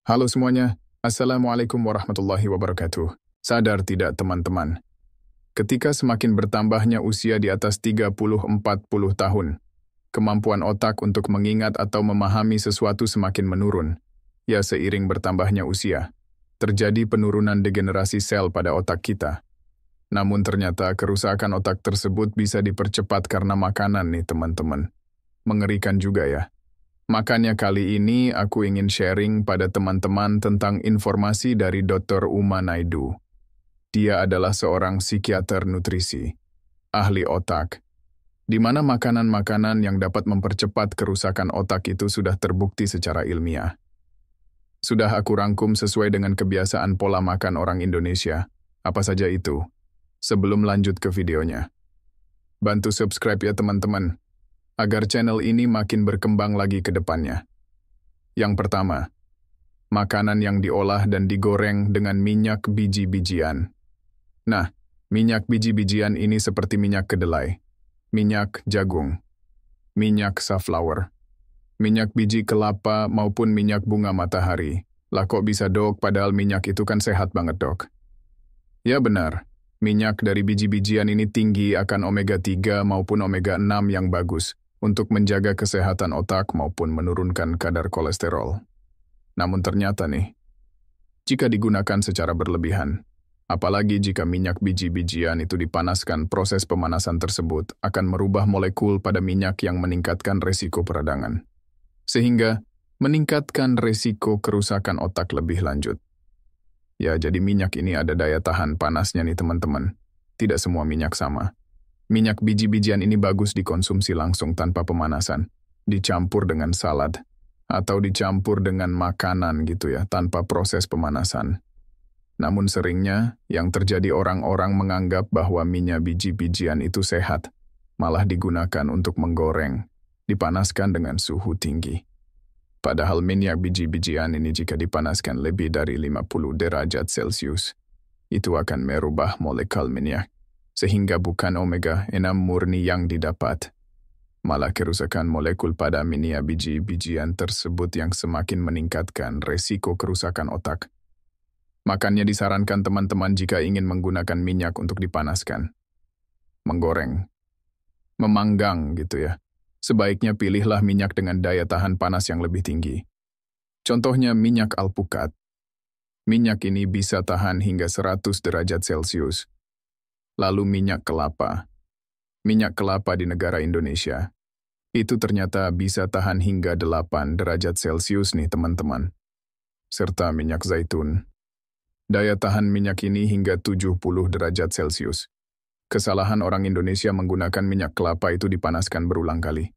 Halo semuanya, Assalamualaikum warahmatullahi wabarakatuh. Sadar tidak teman-teman, ketika semakin bertambahnya usia di atas 30-40 tahun, kemampuan otak untuk mengingat atau memahami sesuatu semakin menurun. Ya, seiring bertambahnya usia, terjadi penurunan degenerasi sel pada otak kita. Namun ternyata kerusakan otak tersebut bisa dipercepat karena makanan nih teman-teman. Mengerikan juga ya. Makanya kali ini aku ingin sharing pada teman-teman tentang informasi dari Dr. Uma Naidoo. Dia adalah seorang psikiater nutrisi, ahli otak, di mana makanan-makanan yang dapat mempercepat kerusakan otak itu sudah terbukti secara ilmiah. Sudah aku rangkum sesuai dengan kebiasaan pola makan orang Indonesia. Apa saja itu? Sebelum lanjut ke videonya, bantu subscribe ya teman-teman, agar channel ini makin berkembang lagi ke depannya. Yang pertama, makanan yang diolah dan digoreng dengan minyak biji-bijian. Nah, minyak biji-bijian ini seperti minyak kedelai, minyak jagung, minyak safflower, minyak biji kelapa maupun minyak bunga matahari. Lah kok bisa dok, padahal minyak itu kan sehat banget dok. Ya benar, minyak dari biji-bijian ini tinggi akan omega 3 maupun omega 6 yang bagus untuk menjaga kesehatan otak maupun menurunkan kadar kolesterol. Namun ternyata nih, jika digunakan secara berlebihan, apalagi jika minyak biji-bijian itu dipanaskan, proses pemanasan tersebut akan merubah molekul pada minyak yang meningkatkan resiko peradangan. Sehingga meningkatkan resiko kerusakan otak lebih lanjut. Ya, jadi minyak ini ada daya tahan panasnya nih teman-teman. Tidak semua minyak sama. Minyak biji-bijian ini bagus dikonsumsi langsung tanpa pemanasan, dicampur dengan salad, atau dicampur dengan makanan gitu ya, tanpa proses pemanasan. Namun seringnya, yang terjadi orang-orang menganggap bahwa minyak biji-bijian itu sehat, malah digunakan untuk menggoreng, dipanaskan dengan suhu tinggi. Padahal minyak biji-bijian ini jika dipanaskan lebih dari 50 derajat Celcius, itu akan merubah molekul minyak, sehingga bukan omega 6 murni yang didapat. Malah kerusakan molekul pada minyak biji-bijian tersebut yang semakin meningkatkan resiko kerusakan otak. Makanya disarankan teman-teman jika ingin menggunakan minyak untuk dipanaskan, menggoreng, memanggang gitu ya, sebaiknya pilihlah minyak dengan daya tahan panas yang lebih tinggi. Contohnya minyak alpukat. Minyak ini bisa tahan hingga 100 derajat Celcius. Lalu minyak kelapa. Minyak kelapa di negara Indonesia, itu ternyata bisa tahan hingga 8 derajat Celcius nih teman-teman. Serta minyak zaitun. Daya tahan minyak ini hingga 70 derajat Celcius. Kesalahan orang Indonesia menggunakan minyak kelapa itu dipanaskan berulang kali.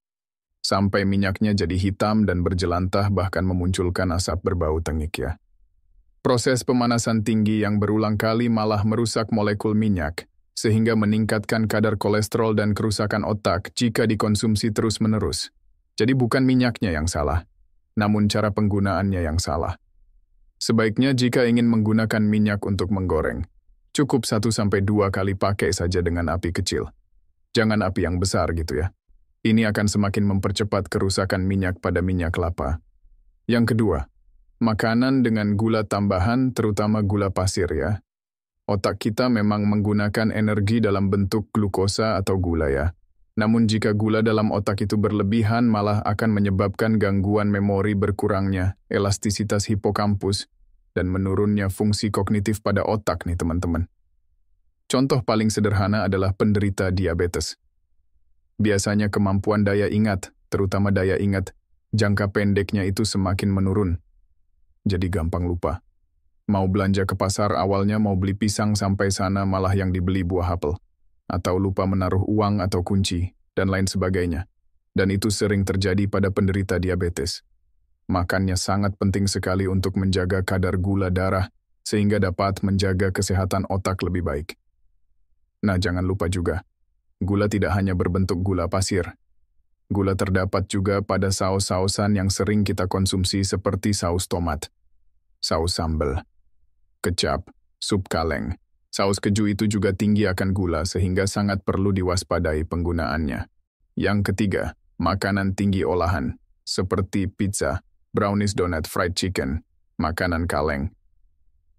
Sampai minyaknya jadi hitam dan berjelantah bahkan memunculkan asap berbau tengik ya. Proses pemanasan tinggi yang berulang kali malah merusak molekul minyak, sehingga meningkatkan kadar kolesterol dan kerusakan otak jika dikonsumsi terus-menerus. Jadi bukan minyaknya yang salah, namun cara penggunaannya yang salah. Sebaiknya jika ingin menggunakan minyak untuk menggoreng, cukup 1-2 kali pakai saja dengan api kecil. Jangan api yang besar gitu ya. Ini akan semakin mempercepat kerusakan minyak pada minyak kelapa. Yang kedua, makanan dengan gula tambahan terutama gula pasir ya. Otak kita memang menggunakan energi dalam bentuk glukosa atau gula ya. Namun jika gula dalam otak itu berlebihan malah akan menyebabkan gangguan memori, berkurangnya elastisitas hipokampus, dan menurunnya fungsi kognitif pada otak nih teman-teman. Contoh paling sederhana adalah penderita diabetes. Biasanya kemampuan daya ingat, terutama daya ingat, jangka pendeknya itu semakin menurun. Jadi gampang lupa. Mau belanja ke pasar awalnya mau beli pisang sampai sana malah yang dibeli buah apel. Atau lupa menaruh uang atau kunci, dan lain sebagainya. Dan itu sering terjadi pada penderita diabetes. Makannya sangat penting sekali untuk menjaga kadar gula darah, sehingga dapat menjaga kesehatan otak lebih baik. Nah jangan lupa juga, gula tidak hanya berbentuk gula pasir. Gula terdapat juga pada saus-sausan yang sering kita konsumsi seperti saus tomat, saus sambal, kecap, sup kaleng. Saus keju itu juga tinggi akan gula sehingga sangat perlu diwaspadai penggunaannya. Yang ketiga, makanan tinggi olahan, seperti pizza, brownies, donat, fried chicken, makanan kaleng.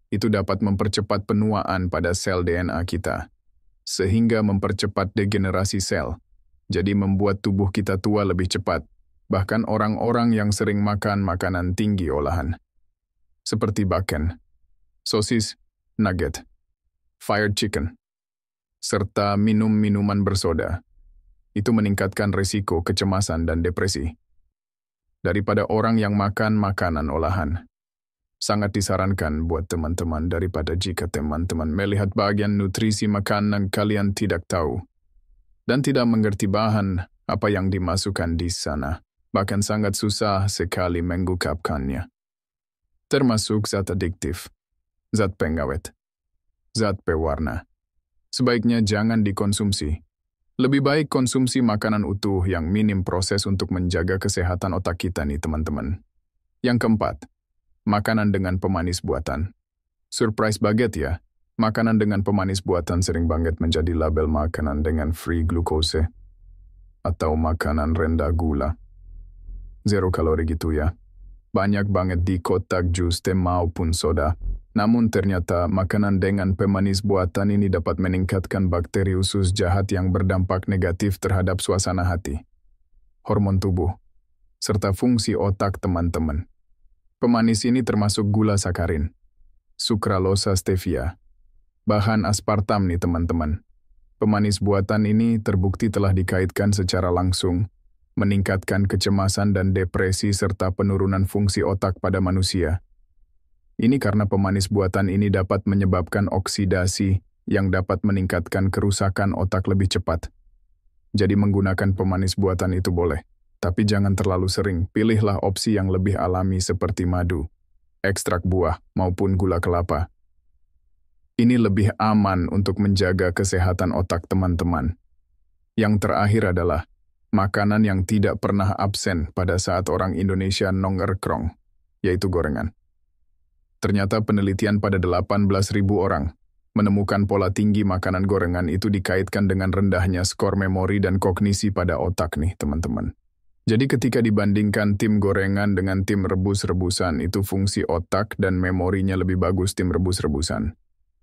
Itu dapat mempercepat penuaan pada sel DNA kita, sehingga mempercepat degenerasi sel, jadi membuat tubuh kita tua lebih cepat, bahkan orang-orang yang sering makan makanan tinggi olahan. Seperti bacon, sosis, nugget, fried chicken, serta minum minuman bersoda. Itu meningkatkan risiko kecemasan dan depresi daripada orang yang makan makanan olahan. Sangat disarankan buat teman-teman daripada jika teman-teman melihat bagian nutrisi makanan kalian tidak tahu dan tidak mengerti bahan apa yang dimasukkan di sana. Bahkan sangat susah sekali mengungkapkannya. Termasuk zat adiktif, zat pengawet, zat pewarna. Sebaiknya jangan dikonsumsi. Lebih baik konsumsi makanan utuh yang minim proses untuk menjaga kesehatan otak kita nih teman-teman. Yang keempat, makanan dengan pemanis buatan. Surprise banget ya, makanan dengan pemanis buatan sering banget menjadi label makanan dengan free glucose atau makanan rendah gula. 0 kalori gitu ya. Banyak banget di kotak jus teh maupun soda. Namun ternyata makanan dengan pemanis buatan ini dapat meningkatkan bakteri usus jahat yang berdampak negatif terhadap suasana hati, hormon tubuh, serta fungsi otak teman-teman. Pemanis ini termasuk gula sakarin, sukralosa stevia, bahan aspartam nih teman-teman. Pemanis buatan ini terbukti telah dikaitkan secara langsung meningkatkan kecemasan dan depresi serta penurunan fungsi otak pada manusia. Ini karena pemanis buatan ini dapat menyebabkan oksidasi yang dapat meningkatkan kerusakan otak lebih cepat. Jadi menggunakan pemanis buatan itu boleh, tapi jangan terlalu sering. Pilihlah opsi yang lebih alami seperti madu, ekstrak buah, maupun gula kelapa. Ini lebih aman untuk menjaga kesehatan otak teman-teman. Yang terakhir adalah makanan yang tidak pernah absen pada saat orang Indonesia nongkrong, yaitu gorengan. Ternyata penelitian pada 18.000 orang menemukan pola tinggi makanan gorengan itu dikaitkan dengan rendahnya skor memori dan kognisi pada otak nih teman-teman. Jadi ketika dibandingkan tim gorengan dengan tim rebus-rebusan, itu fungsi otak dan memorinya lebih bagus tim rebus-rebusan.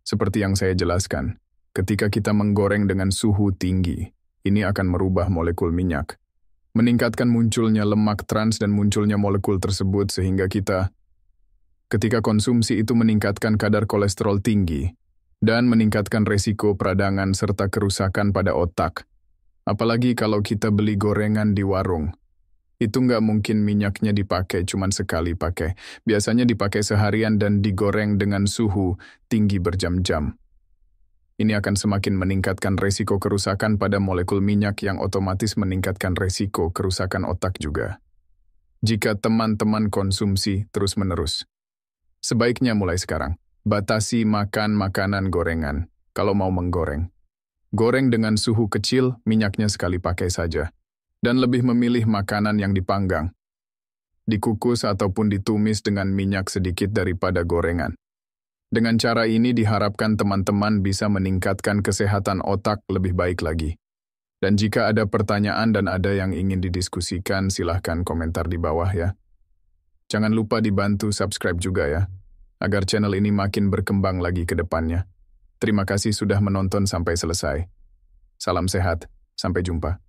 Seperti yang saya jelaskan, ketika kita menggoreng dengan suhu tinggi, ini akan merubah molekul minyak, meningkatkan munculnya lemak trans dan munculnya molekul tersebut sehingga ketika konsumsi itu meningkatkan kadar kolesterol tinggi dan meningkatkan resiko peradangan serta kerusakan pada otak. Apalagi kalau kita beli gorengan di warung. Itu nggak mungkin minyaknya dipakai cuman sekali pakai. Biasanya dipakai seharian dan digoreng dengan suhu tinggi berjam-jam. Ini akan semakin meningkatkan resiko kerusakan pada molekul minyak yang otomatis meningkatkan resiko kerusakan otak juga. Jika teman-teman konsumsi terus-menerus. Sebaiknya mulai sekarang, batasi makan makanan gorengan kalau mau menggoreng. Goreng dengan suhu kecil, minyaknya sekali pakai saja. Dan lebih memilih makanan yang dipanggang, dikukus ataupun ditumis dengan minyak sedikit daripada gorengan. Dengan cara ini diharapkan teman-teman bisa meningkatkan kesehatan otak lebih baik lagi. Dan jika ada pertanyaan dan ada yang ingin didiskusikan, silahkan komentar di bawah ya. Jangan lupa dibantu subscribe juga ya, agar channel ini makin berkembang lagi ke depannya. Terima kasih sudah menonton sampai selesai. Salam sehat, sampai jumpa.